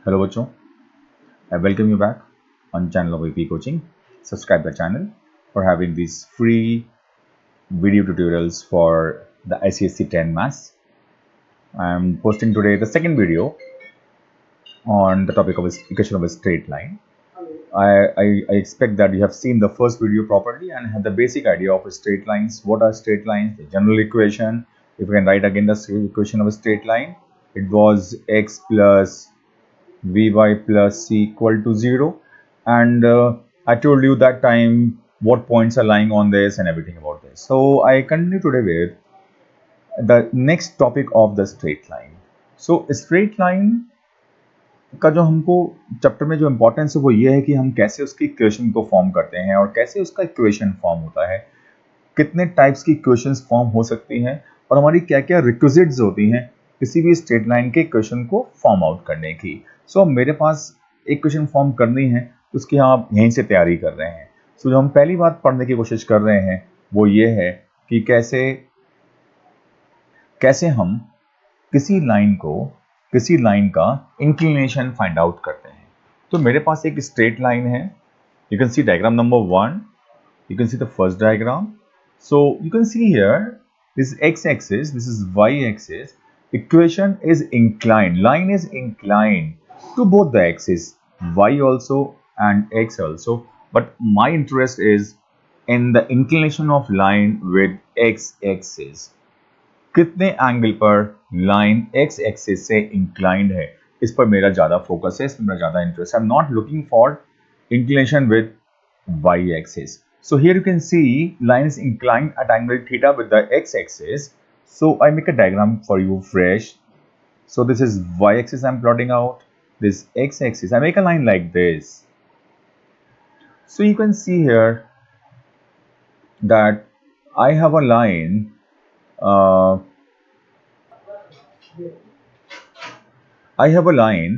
Hello बच्चों, I welcome you back on channel of AP Coaching. Subscribe the channel for having these free video tutorials for the ICSE 10 Maths. I am posting today the second video on the topic of equation of a straight line. I expect that you have seen the first video properly and have the basic idea of straight lines. What are straight lines? The general equation. If you can write again the equation of a straight line, it was x plus vy plus c equal to 0, and I told you that time what points are lying on this and everything about this. So I continue today with the next topic of the straight line. So straight line का जो हमको chapter में जो importance है वो ये है कि हम कैसे उसकी इक्वेशन को फॉर्म करते हैं और कैसे उसका इक्वेशन फॉर्म होता है, कितने टाइप्स की इक्वेशंस फॉर्म हो सकती हैं और हमारी क्या क्या रिक्विजिट्स होती हैं किसी भी स्ट्रेट लाइन के इक्वेशन को फॉर्म आउट करने की. सो मेरे पास इक्वेशन फॉर्म करनी है तो उसकी हम यहीं से तैयारी कर रहे हैं. सो जो हम पहली बात पढ़ने की कोशिश कर रहे हैं वो ये है कि कैसे हम किसी लाइन का इंक्लिनेशन फाइंड आउट करते हैं. तो मेरे पास एक स्ट्रेट लाइन है. You can C diagram number 1. You can see the first diagram. So you can see here, this is x-axis, this is y-axis. Equation is inclined. Line is inclined to both the axes, y also and x also. But my interest is in the inclination of line with x-axis. कितने angle पर line x-axis से inclined है, इस पर मेरा ज़्यादा focus है, इसमें मेरा ज़्यादा इंटरेस्ट है. I'm not looking for inclination with y-axis. So here you can see line is inclined at angle theta with the x-axis. So I make a diagram for you fresh. So this is y-axis I'm plotting out. This x-axis I make a line like this. So you can see here that I have a line. I have a line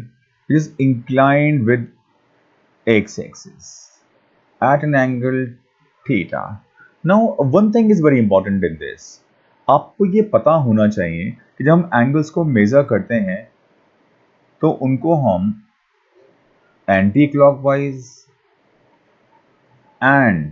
which is inclined with x-axis at an angle theta. Now one thing is very important in this. आपको ये पता होना चाहिए कि जब हम angles को major करते हैं तो उनको हम anti clockwise and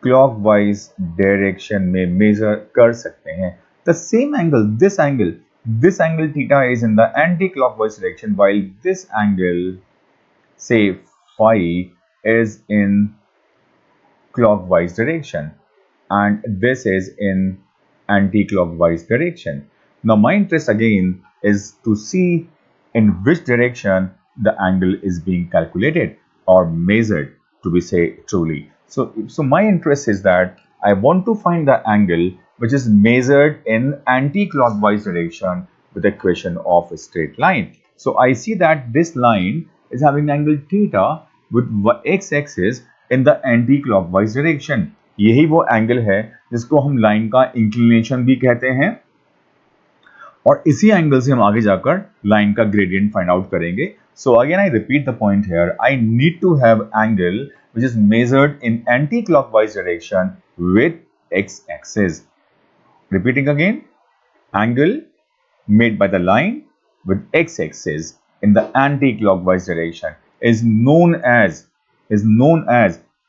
clockwise direction में मेजर कर सकते हैं. The same angle, this angle theta is in the anti-clockwise direction, while this angle, say phi, is in clockwise direction, and this is in anti-clockwise direction. Now my interest again is to see in which direction the angle is being calculated or measured, to be say truly. So my interest is that I want to find the angle which is measured in anti-clockwise direction with the equation of a straight line. So I see that this line is having angle theta with x-axis in the anti-clockwise direction. यही वो angle है जिसको हम line का inclination भी कहते हैं और इसी एंगल से हम आगे जाकर लाइन का ग्रेडियंट फाइंड आउट करेंगे. So again I repeat the point here. I need to have angle which is measured in anti-clockwise direction with x-axis. Repeating again, angle made by the line with x-axis in the anti-clockwise direction is known as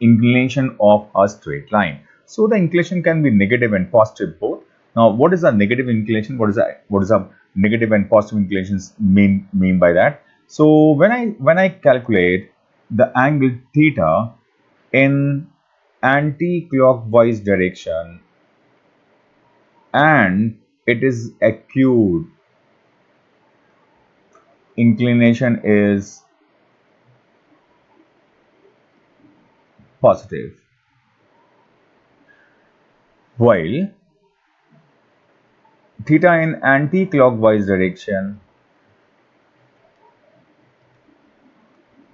inclination of a straight line. So the inclination can be negative and positive both. Now what is a negative inclination? What is a negative and positive inclinations mean by that? So when I calculate the angle theta in anti-clockwise direction and it is acute, inclination is positive, while theta in anti-clockwise direction,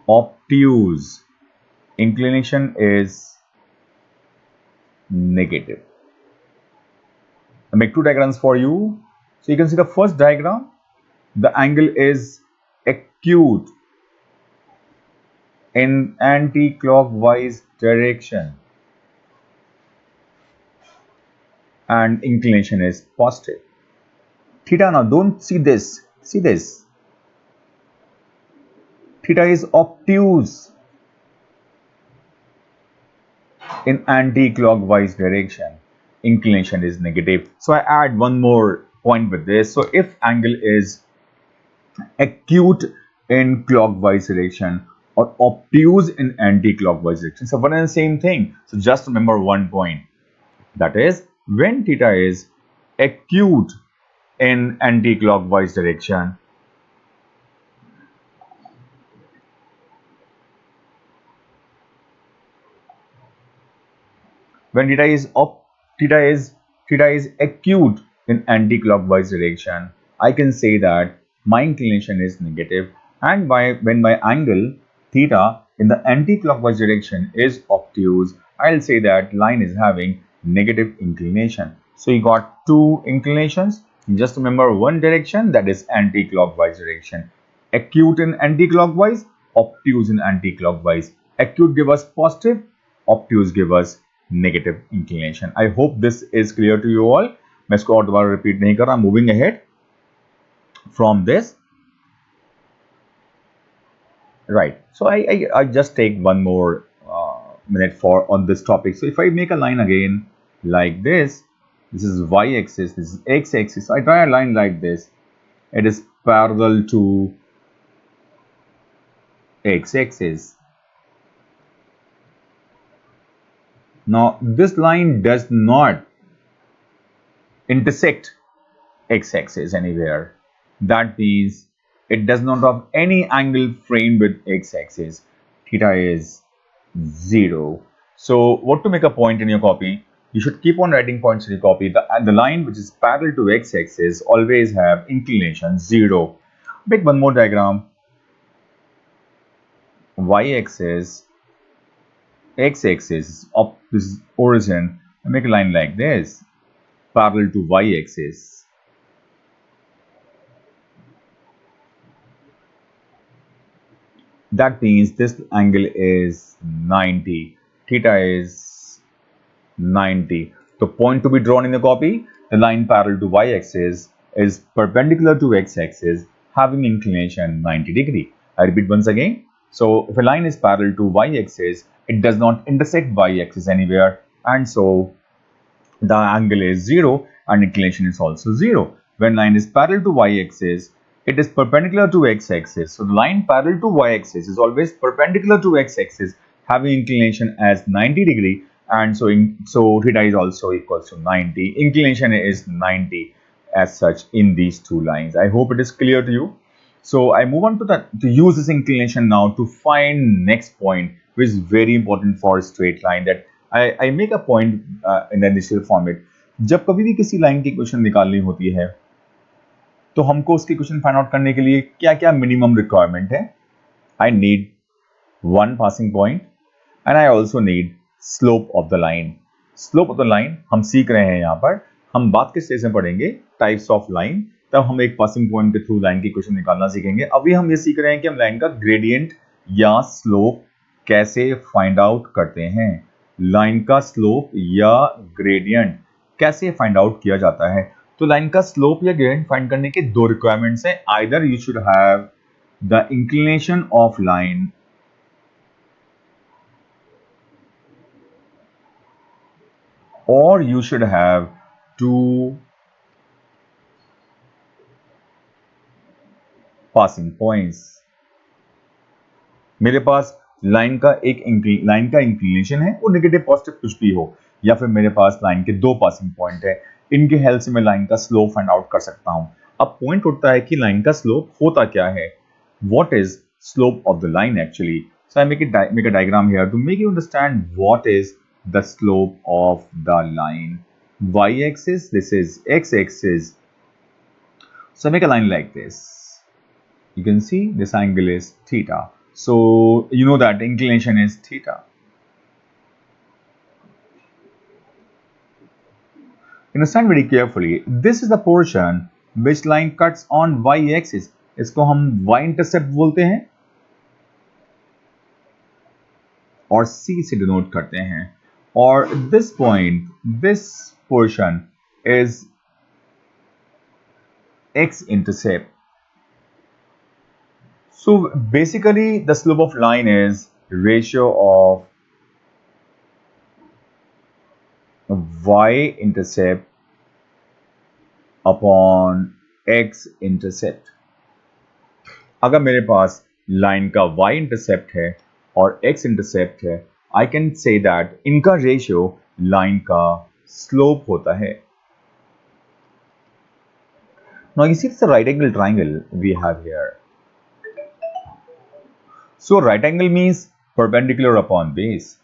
obtuse, inclination is negative. I make two diagrams for you. So you can see the first diagram, the angle is acute in anti-clockwise direction and inclination is positive. Theta, now don't see this. See this. Theta is obtuse in anti-clockwise direction. Inclination is negative. So I add one more point with this. So if angle is acute in clockwise direction or obtuse in anti-clockwise direction, so one and the same thing. So just remember one point. That is, when theta is acute in anti-clockwise direction, when theta is acute in anti-clockwise direction, I can say that my inclination is negative, and when my angle theta in the anti-clockwise direction is obtuse, I'll say that line is having negative inclination. So you got two inclinations. Just remember one direction, that is anti-clockwise direction. Acute in anti-clockwise, obtuse in anti-clockwise. Acute give us positive, obtuse give us negative inclination. I hope this is clear to you all. मैं इसको और दोबारा repeat नहीं कर रहा. Moving ahead from this, right? So I just take one more minute for on this topic. So if I make a line again like this is y-axis, this is x-axis. So I draw a line like this. It is parallel to x-axis. Now this line does not intersect x-axis anywhere. That means it does not have any angle framed with x-axis. Theta is 0. So what to make a point in your copy? You should keep on writing points in your copy. The line which is parallel to x-axis always have inclination 0. Make one more diagram. Y-axis, x-axis, this is origin. I make a line like this, parallel to y-axis. That means this angle is 90. Theta is 90. The point to be drawn in the copy, the line parallel to y-axis is perpendicular to x-axis having inclination 90 degree. I repeat once again. So if a line is parallel to y-axis, it does not intersect y-axis anywhere, and so the angle is 0 and inclination is also 0. When line is parallel to y-axis, it is perpendicular to x-axis. So the line parallel to y-axis is always perpendicular to x-axis having inclination as 90 degree, and so theta is also equals to 90. Inclination is 90 as such in these two lines. I hope it is clear to you. So I move on to use this inclination now to find next point, which is very important for a straight line. That I make a point in the initial format. जब कभी भी किसी line की equation निकालनी होती है तो हमको उसकी इक्वेशन फाइंड आउट करने के लिए क्या क्या मिनिमम रिक्वायरमेंट है. I need one passing point and I also need slope of the line. Slope of the line हम सीख रहे हैं. यहाँ पर हम बात के स्टेज में पढ़ेंगे टाइप्स ऑफ लाइन, तब हम एक पासिंग पॉइंट के थ्रू लाइन की इक्वेशन निकालना सीखेंगे. अभी हम ये सीख रहे हैं कि हम लाइन का ग्रेडियंट या स्लोप कैसे फाइंड आउट करते हैं. लाइन का स्लोप या ग्रेडियंट कैसे फाइंड आउट किया जाता है. तो लाइन का स्लोप या ग्रेडियंट फाइंड करने के दो रिक्वायरमेंट्स हैं. Either you should have the inclination of line or you should have two passing points. मेरे पास लाइन का इंक्लिनेशन है, वो नेगेटिव पॉजिटिव कुछ भी हो, या फिर मेरे पास लाइन के दो पासिंग पॉइंट है. इनके हेल्प से मैं लाइन का स्लोप फाइंड आउट कर सकता हूं. अब पॉइंट उठता है कि लाइन का स्लोप होता क्या है. What is slope of the line actually. So I make a diagram here to make you understand what is the slope of the line. Y-axis, this is x-axis. So make a line like this. You can see this angle is theta. So you know that inclination is theta. Understand very carefully. This is the portion which line cuts on y-axis. इसको हम y-intercept बोलते हैं और C से denote करते हैं. Or this point, this portion is x-intercept. So basically the slope of line is ratio of y-intercept upon x-intercept. अगर मेरे पास लाइन का y-intercept है और x-intercept है, I can say that इनका रेशियो लाइन का स्लोप होता है. Now you see it's a right angle triangle we have here. So right angle means perpendicular upon base.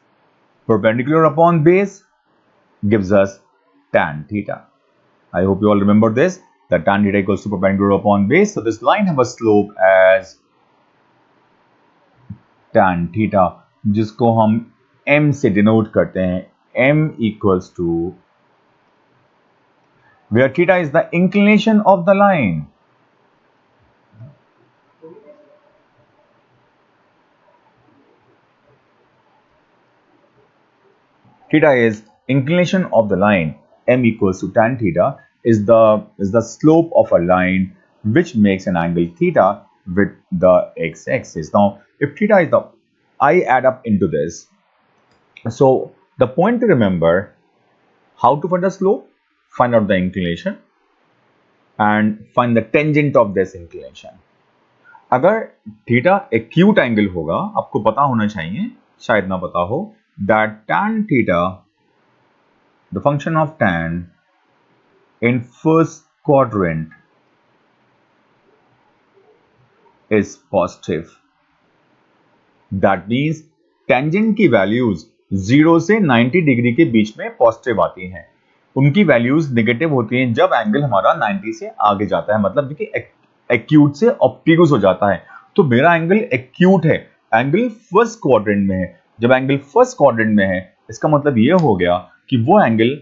Perpendicular upon base gives us tan theta. I hope you all remember this. That tan theta equals to perpendicular upon base. So this line have a slope as tan theta, जिसको हम m से denote करते हैं. M equals to where theta is the inclination of the line. Theta is inclination of the line. M equals to tan theta is the slope of a line which makes an angle theta with the x-axis. Now, if theta is the, I add up into this. So the point to remember, how to find the slope, find out the inclination and find the tangent of this inclination. अगर theta acute angle होगा, आपको पता होना चाहिए, शायद ना पता हो, that tan theta, the function of tan in first quadrant is positive. That means tangent की वैल्यूज 0 से 90 डिग्री के बीच में पॉजिटिव आती हैं. उनकी वैल्यूज नेगेटिव होती हैं जब एंगल हमारा 90 से आगे जाता है, मतलब देखिए एक्यूट से ऑब्ट्यूज हो जाता है. तो मेरा एंगल एक्यूट है, एंगल फर्स्ट क्वाड्रेंट में है. जब एंगल फर्स्ट क्वाड्रेंट में है, इसका मतलब ये हो गया कि वो एंगल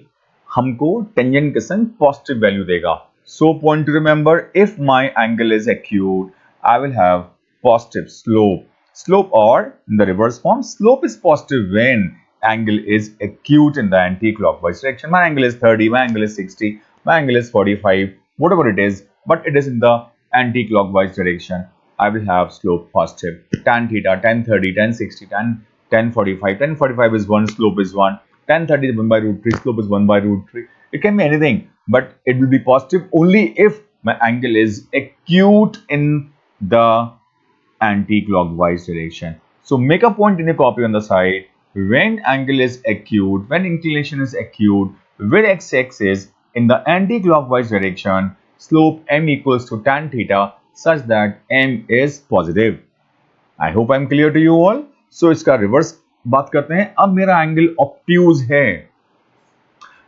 हमको टेंजेंट के संग पॉजिटिव वैल्यू देगा. So point to remember, if my angle is acute, I will have positive slope. Slope, or in the reverse form, slope is positive when angle is acute in the anti-clockwise direction. My angle is 30, my angle is 60, my angle is 45, whatever it is, but it is in the anti-clockwise direction. I will have slope positive. Tan theta, tan 30, tan 60, tan 45. Tan 45 is 1, slope is 1. Tan 30 is 1 by root 3, slope is 1 by root 3. It can be anything, but it will be positive only if my angle is acute in the anti-clockwise direction. So make a point in a copy on the side. When angle is acute, when inclination is acute with x-axis in the anti-clockwise direction, slope m equals to tan theta such that m is positive. I hope I'm clear to you all. So इसका reverse बात करते हैं. अब मेरा angle obtuse है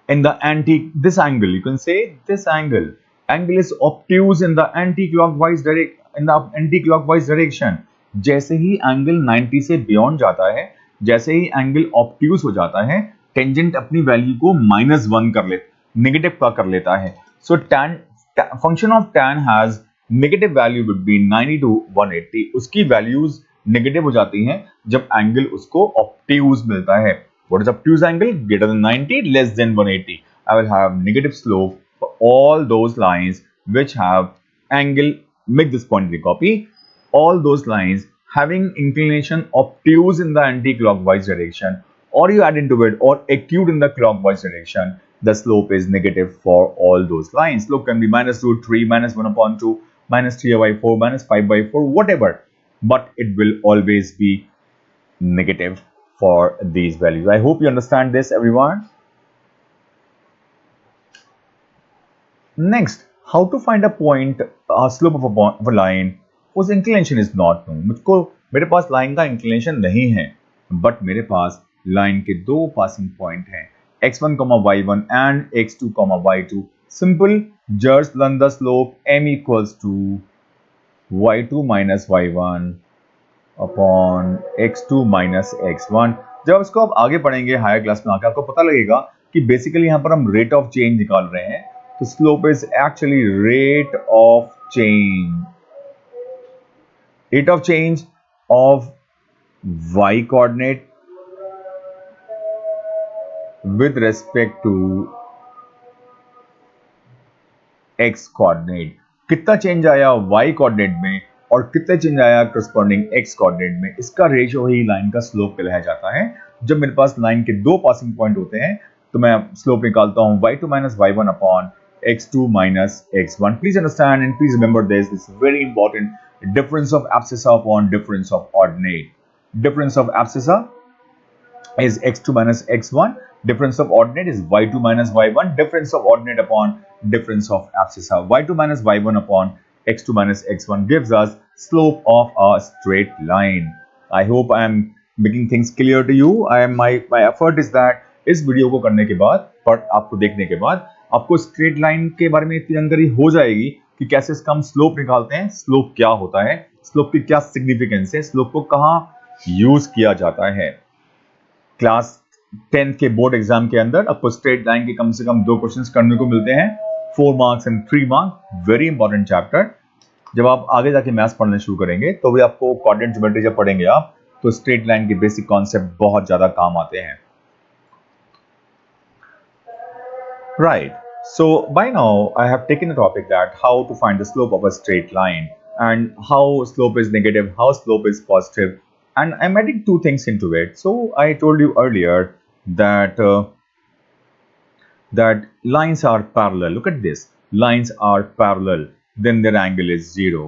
in the this angle, you can say this angle is obtuse in the anti-clockwise direction. जैसे ही angle 90 से beyond जाता है, जैसे ही एंगल ऑब्ट्यूज हो जाता है, टेंजेंट अपनी वैल्यू को -1 कर ले, नेगेटिव का कर लेता है. So tan function of tan has negative value between 90 to 180. उसकी वैल्यूज नेगेटिव हो जाती हैं जब एंगल उसको ऑब्ट्यूज मिलता है. What is obtuse angle? Greater than 90, less than 180. I will have negative slope for all those lines which have angle. Make this point in the copy. All those lines having inclination obtuse in the anti-clockwise direction, or you add into it, or acute in the clockwise direction, the slope is negative for all those lines. Slope can be minus root 3, minus 1 upon 2, minus 3 by 4, minus 5 by 4, whatever. But it will always be negative for these values. I hope you understand this, everyone. Next, how to find a point, slope of a line whose inclination is not known. मुझको मेरे पास line का inclination नहीं है, but मेरे पास line के दो passing point हैं, x1, y1 and x2, y2. Simple, just learn the slope. M equals to y2 minus y1 upon x2 minus x1. जब इसको आप आगे पढ़ेंगे हायर क्लास में आके, आपको पता लगेगा कि बेसिकली यहाँ पर हम रेट ऑफ चेंज निकाल रहे हैं. तो slope is actually rate of change of y coordinate with respect to x coordinate. कितना चेंज आया y कोऑर्डिनेट में और कितना चेंज आया करस्पॉन्डिंग x कोऑर्डिनेट में, इसका रेशियो ही लाइन का स्लोप कहलाया जाता है। जब मेरे पास लाइन के दो पासिंग पॉइंट होते हैं तो मैं स्लोप निकालता हूं y2 minus y1 upon x2 minus x1। Please understand and please remember this is very important. Difference of abscissa upon difference of ordinate. Difference of abscissa is x2 minus x1. Difference of ordinate is y2 minus y1. Difference of ordinate upon difference of abscissa. y2 minus y1 upon x2 minus x1 gives us slope of a straight line. I hope I am making things clear to you. My effort is that इस video को करने के बाद और आपको देखने के बाद आपको स्ट्रेट लाइन के बारे में इतनी जानकारी हो जाएगी कि कैसे इसका हम स्लोप निकालते हैं, स्लोप क्या होता है, स्लोप की क्या सिग्निफिकेंस है, स्लोप को कहाँ यूज किया जाता है। क्लास 10 के बोर्ड एग्जाम के अंदर आपको स्ट्रेट लाइन के कम से कम 2 क्वेश्चंस करने को मिलते हैं, 4 marks and 3 marks. Very important chapter. जब आप आगे जाके मैथ्स पढ़ना शुरू करेंगे तो भी आपको कोऑर्डिनेट ज्योमेट्री जब पढ़ेंगे आप तो स्ट्रेट लाइन के बेसिक कॉन्सेप्ट बहुत ज्यादा काम आते हैं। Right. So by now I have taken the topic that how to find the slope of a straight line and how slope is negative, how slope is positive, and I'm adding two things into it. So I told you earlier that that lines are parallel. Look at this. Lines are parallel. Then their angle is 0.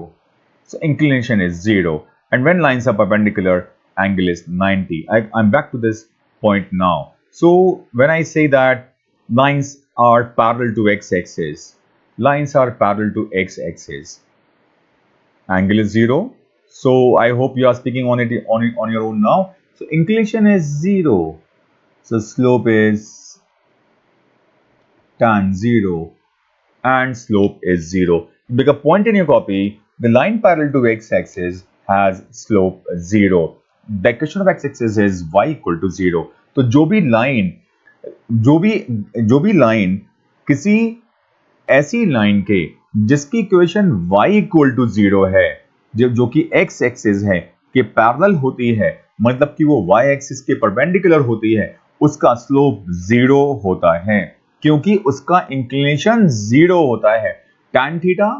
So inclination is 0. And when lines are perpendicular, angle is 90. I'm back to this point now. So when I say that lines are parallel to x-axis, lines are parallel to x-axis, angle is 0. So I hope you are speaking on it on your own now. So inclination is 0. So slope is tan 0 and slope is 0. Make a point in your copy. The line parallel to x-axis has slope 0. The equation of x-axis is y equal to 0. तो जो भी line किसी ऐसी line के जिसकी equation y equal to 0 है, जो कि x एक्सिस है के पैरेलल होती है, मतलब कि वो y एक्सिस के परपेंडिकुलर होती है, उसका स्लोप 0 होता है क्योंकि उसका इंक्लिनेशन 0 होता है। tan थीटा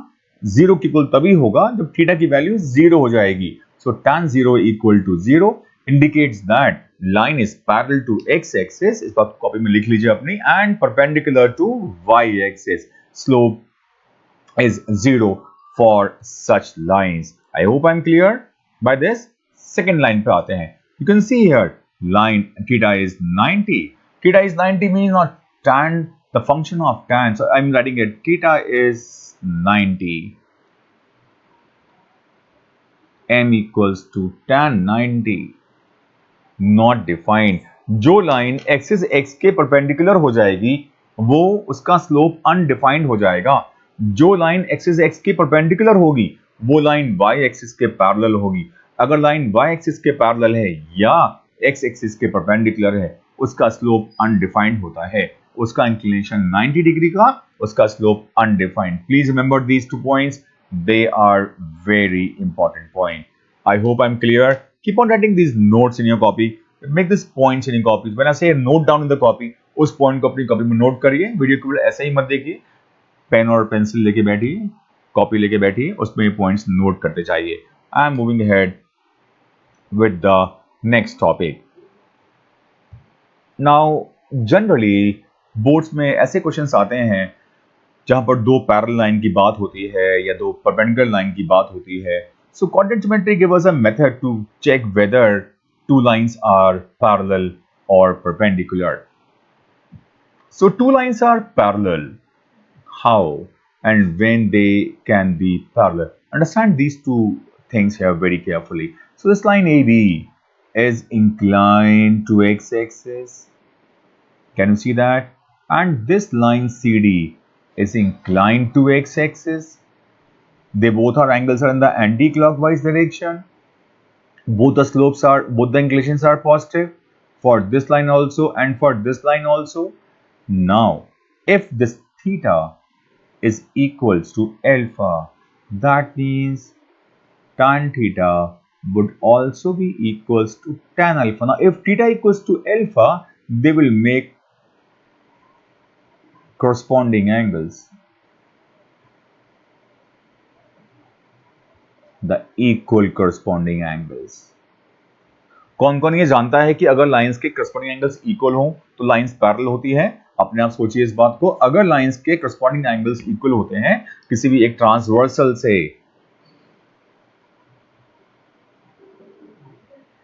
0 की इक्वल तभी होगा जब थीटा की वैल्यू 0 हो जाएगी। So tan 0 equal to 0 indicates that line is parallel to x-axis, इस बात कॉपी में लिख लीजिए अपनी, and perpendicular to y-axis. Slope is 0 for such lines. I hope I'm clear by this. Second line पे आते हैं. You can see here line theta is 90. Theta is 90 means not tan, the function of tan. So I'm writing it theta is 90. M equals to tan 90. Not defined. जो line axis x के perpendicular हो जाएगी वो उसका slope undefined हो जाएगा। जो line axis x के परपेंडिकुलर होगी वो लाइन वाई एक्सिस के पैरेलल होगी। अगर लाइन वाई एक्सिस के पैरेलल है या एक्स एक्सिस के परपेंडिकुलर है उसका स्लोप अनडिफाइंड होता है, उसका इंक्लिनेशन 90 डिग्री का, उसका slope undefined. Please remember these 2 points, they are very important point. I hope I am clear. Keep on writing these notes in your copy. Make these points in your copies. When I say note down in the copy, उस point को अपनी copy में note करिए। Video को ऐसे ही मत देखिए, pen और पेंसिल लेके बैठिए, कॉपी लेके बैठिए, उसमें पॉइंट्स नोट करते जाइए। I am moving ahead with the next topic. Now generally boards में ऐसे क्वेश्चंस आते हैं जहां पर दो पैरेलल लाइन की बात होती है या दो परपेंडिकुलर लाइन की बात होती है। So coordinate geometry gives us a method to check whether two lines are parallel or perpendicular. So two lines are parallel. How and when they can be parallel? Understand these two things here very carefully. So this line AB is inclined to x-axis. Can you see that? And this line CD is inclined to x-axis. They both angles are in the anti-clockwise direction. Both the inclinations are positive for this line also and for this line also. Now, if this theta is equals to alpha, that means tan theta would also be equals to tan alpha. Now, if theta equals to alpha, they will make corresponding angles. equal corresponding angles. कौन कौन ये जानता है कि अगर lines के corresponding angles equal हो तो लाइंस पैरेलल होती है? अपने आप सोचिए इस बात को। अगर लाइंस के करस्पॉन्डिंग एंगल्स इक्वल होते हैं किसी भी एक ट्रांसवर्सल से,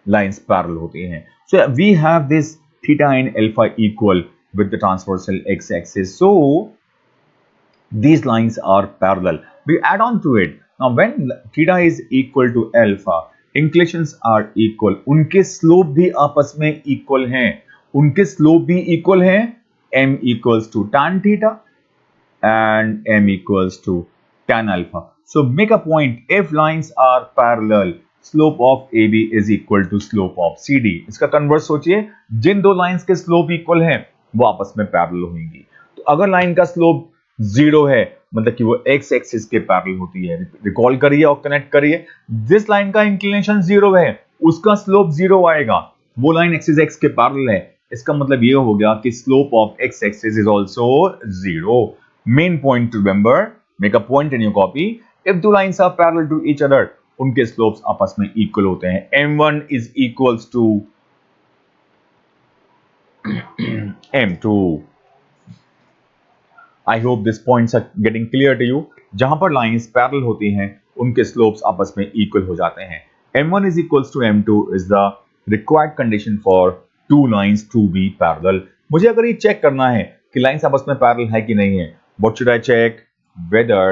लाइंस पैरेलल होती हैं. So we have this theta and alpha equal with the transversal x-axis, so these lines are parallel. We add on to it. Now when theta is equal to alpha, inclinations are equal. उनके slope भी आपस में equal हैं. उनके slope भी equal हैं. m equals to tan theta and m equals to tan alpha. So make a point, if lines are parallel, slope of AB is equal to slope of CD. इसका converse सोचिए, जिन दो lines के slope equal हैं वो आपस में parallel होंगी. तो अगर लाइन का स्लोप 0 है मतलब कि वो x एक्सिस के पैरेलल होती है. रिकॉल करिए और कनेक्ट करिए, जिस लाइन का इंक्लिनेशन 0 है उसका स्लोप 0 आएगा. वो लाइन एक्सिस x के पैरेलल है, इसका मतलब ये हो गया कि slope of x axis is also 0. Main point to remember, make a point in your copy, if two lines are parallel to each other, उनके स्लोप्स आपस में इक्वल होते हैं. m1 is equals to m2. I hope these points are getting clear to you. जहां पर lines parallel होती हैं उनके स्लोप्स आपस में इक्वल हो जाते हैं. m1 is equals to m2 is the required condition for two lines to be parallel. मुझे अगर ये चेक करना है कि लाइंस आपस में पैरेलल है कि नहीं है, what should I check? Whether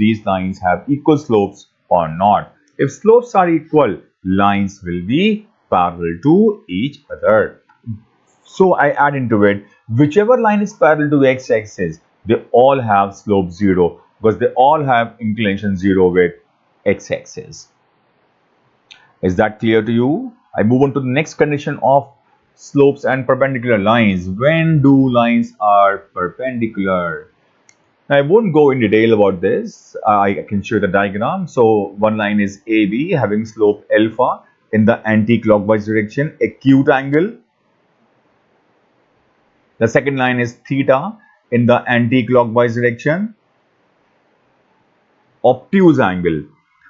these lines have equal slopes or not. If slopes are equal, lines will be parallel to each other. So I add into it, whichever line is parallel to x-axis, they all have slope 0 because they all have inclination 0 with x-axis. Is that clear to you? I move on to the next condition of slopes and perpendicular lines. When do lines are perpendicular? I won't go in detail about this. I can show you the diagram. So one line is AB having slope alpha in the anti-clockwise direction, acute angle. The second line is theta in the anti-clockwise direction, obtuse angle.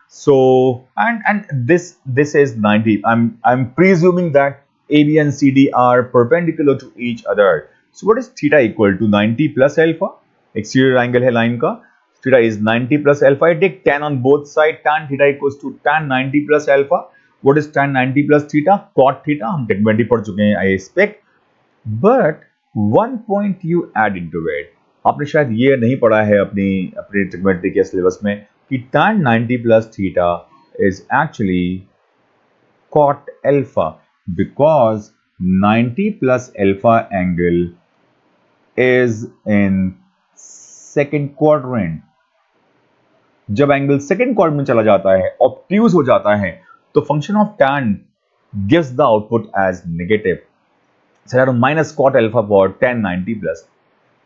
So and this is 90. I'm presuming that AB and CD are perpendicular to each other. So what is theta equal to? 90 plus alpha. Exterior angle है line का. Theta is 90 plus alpha. I take tan on both sides. Tan theta equals to tan 90 plus alpha. What is tan 90 plus theta? Cot theta. हम trigonometry पढ़ चुके हैं, I expect. But one point you add into it. आपने शायद ये नहीं पढ़ा है अपनी trigonometry के सिलेबस में कि tan 90 plus theta is actually cot alpha because 90 plus alpha angle is in second quadrant. जब एंगल सेकंड क्वाड्रेंट में चला जाता है, ऑब्ट्यूज हो जाता है, तो function of tan gives the output as negative. So that minus cot alpha for tan 90 plus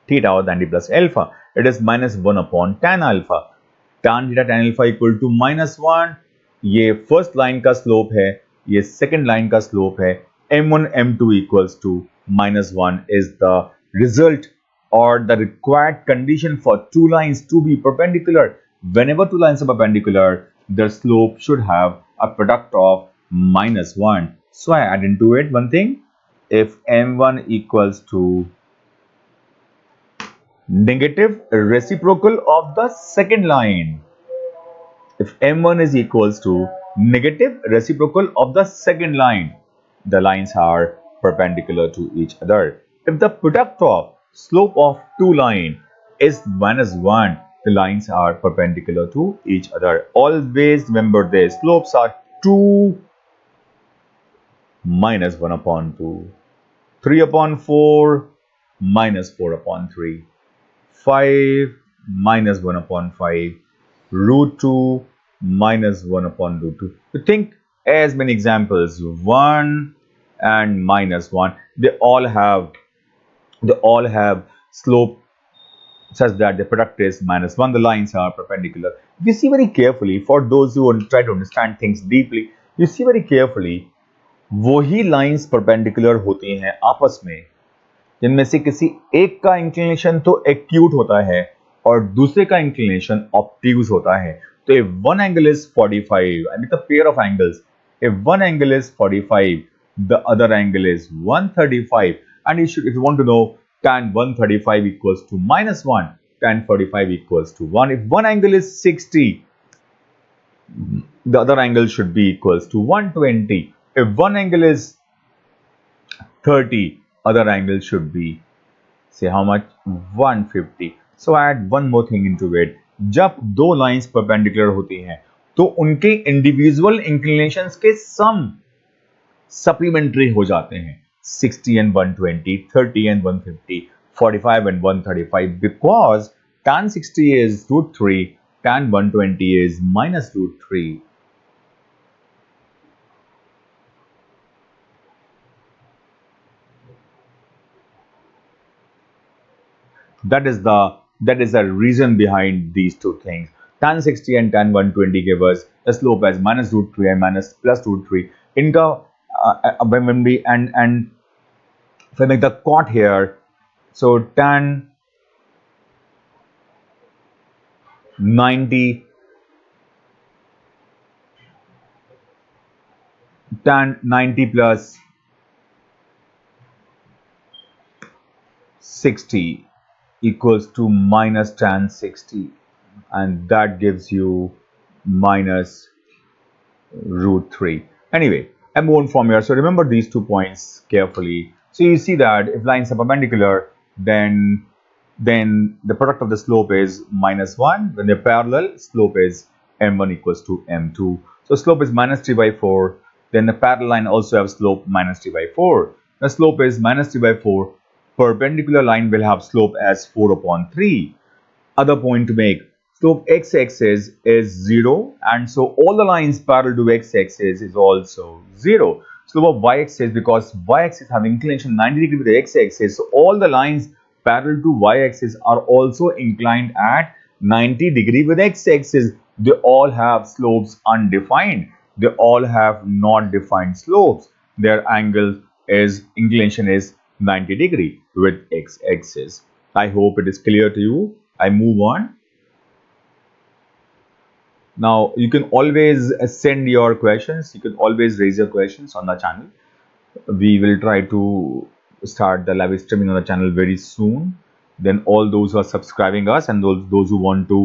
theta or 90 plus alpha, it is minus 1 upon tan alpha. Tan theta tan alpha equal to minus 1. ये first line का slope है, ये second line का slope है. m1 m2 equals to minus 1 is the result or the required condition for two lines to be perpendicular. Whenever two lines are perpendicular, their slope should have a product of minus 1. So I add into it one thing. If m1 equals to negative reciprocal of the second line, if m1 is equals to negative reciprocal of the second line, the lines are perpendicular to each other. If the product of slope of two lines is minus 1, the lines are perpendicular to each other. Always remember this, slopes are 2 minus 1 upon 2, 3 upon 4 minus 4 upon 3, 5 minus 1 upon 5, root 2 minus 1 upon root 2. So think as many examples, 1 and minus 1, they all have slope such that the product is minus 1. The lines are perpendicular. If you see very carefully, for those who try to understand things deeply, you see very carefully, वही lines perpendicular होती हैं आपस में जिनमें से किसी एक का इंक्लिनेशन तो एक्यूट होता है और दूसरे का इंक्लिनेशन ऑब्ट्यूज होता है. So if one angle is 45, and it's a pair of angles. If one angle is 45, the other angle is 135. And if you want to know tan 135 equals to -1, tan 45 equals to 1. If one angle is 60, the other angle should be equals to 120. If one angle is 30, other angle should be, say how much, 150. So add one more thing into it. जब दो lines perpendicular होती हैं तो उनके individual inclinations के सम supplementary हो जाते हैं. 60 and 120, 30 and 150, 45 and 135, because tan 60 is √3, tan 120 is -√3. That is the reason behind these two things. Tan 60 and tan 120 give us a slope as -√3 and +√3. इनका when we and if I make the cot here, so tan 90 plus 60 equals to minus tan 60, and that gives you -√3. Anyway, I move on from here. So remember these 2 points carefully. So you see that if lines are perpendicular, then the product of the slope is -1. When they're parallel, slope is m1 equals to m2. So slope is -3/4. Then the parallel line also have slope -3/4. The slope is -3/4. Perpendicular line will have slope as 4/3. Other point to make, slope x-axis is 0, and so all the lines parallel to x-axis is also 0. Slope of y-axis, because y-axis have inclination 90 degree with the x-axis, so all the lines parallel to y-axis are also inclined at 90 degree with x-axis. They all have slopes undefined. They all have not defined slopes. Their angle is inclination is 90 degree with x-axis. I hope it is clear to you. I move on. Now you can always send your questions. You can always raise your questions on the channel. We will try to start the live streaming on the channel very soon. Then all those who are subscribing us and those who want to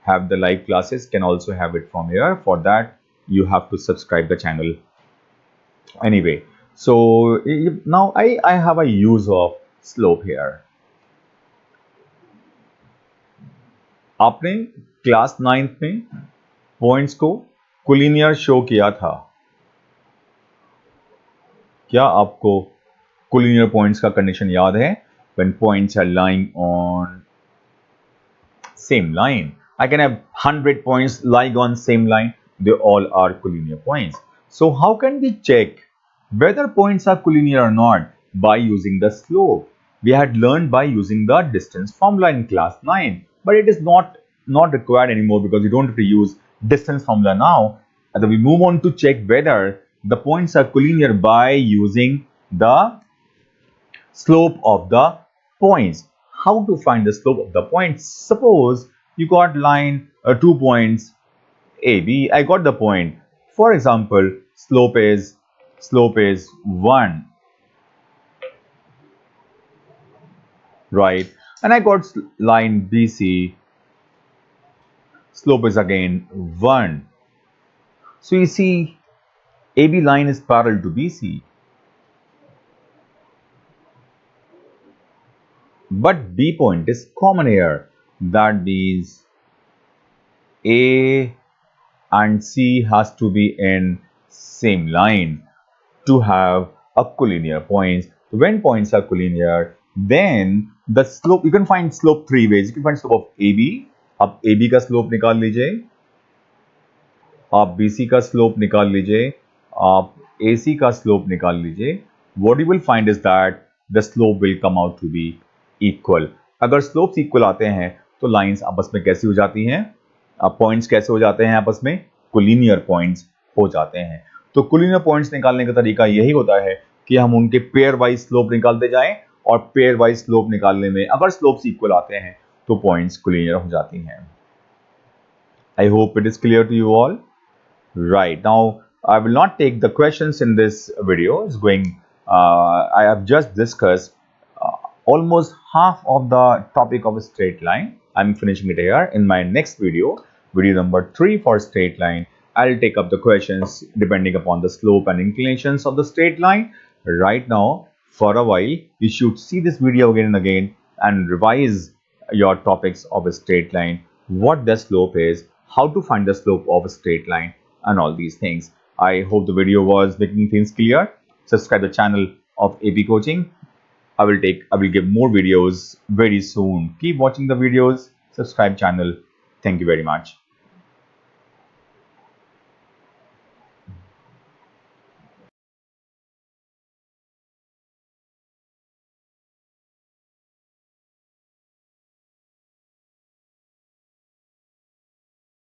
have the live classes can also have it from here. For that, you have to subscribe the channel. Anyway, so now I have a use of slope here. आपने class 9th में points को collinear show किया था. क्या आपको collinear points का condition याद है? When points are lying on same line, I can have 100 points lying on same line. They all are collinear points. So how can we check whether points are collinear or not? By using the slope. We had learned by using the distance formula in class 9, but it is not required anymore because we don't have to use distance formula now. And then we move on to check whether the points are collinear by using the slope of the points. How to find the slope of the points? Suppose you got line 2 points A, B. I got the point. For example, slope is 1, right? And I got line BC. Slope is again 1. So you see, AB line is parallel to BC. But B point is common here. That means A and C has to be in same line to have a collinear points. When points are collinear, then the slope, you can find slope 3 ways. You can find slope of AB. आप AB का slope निकाल लीजिए, आप BC का slope निकाल लीजिए, आप AC का slope निकाल लीजिए. What you will find is that the slope will come out to be equal. अगर slopes equal आते हैं तो lines आपस में कैसी हो जाती हैं? पॉइंट्स कैसे हो जाते हैं आपस में? कोलिनियर पॉइंट्स हो जाते हैं. तो कोलिनियर पॉइंट्स निकालने का तरीका यही होता है कि हम उनके पेयर वाइज स्लोप निकालते जाएं, और पेयर वाइज स्लोप निकालने में अगर स्लोप्स इक्वल आते हैं तो पॉइंट्स कोलिनियर हो जाती हैं. I hope it is clear to you all. Right. Now, I will not take the questions in this video. It's going, I have just discussed almost half of the topic of a straight line. I'm finishing it here. In my next video, video number 3 for straight line, I'll take up the questions depending upon the slope and inclinations of the straight line. Right now, for a while, you should see this video again and again and revise your topics of a straight line, what the slope is, how to find the slope of a straight line, and all these things. I hope the video was making things clear. Subscribe the channel of AP Coaching. I will give more videos very soon. Keep watching the videos, subscribe channel. Thank you very much.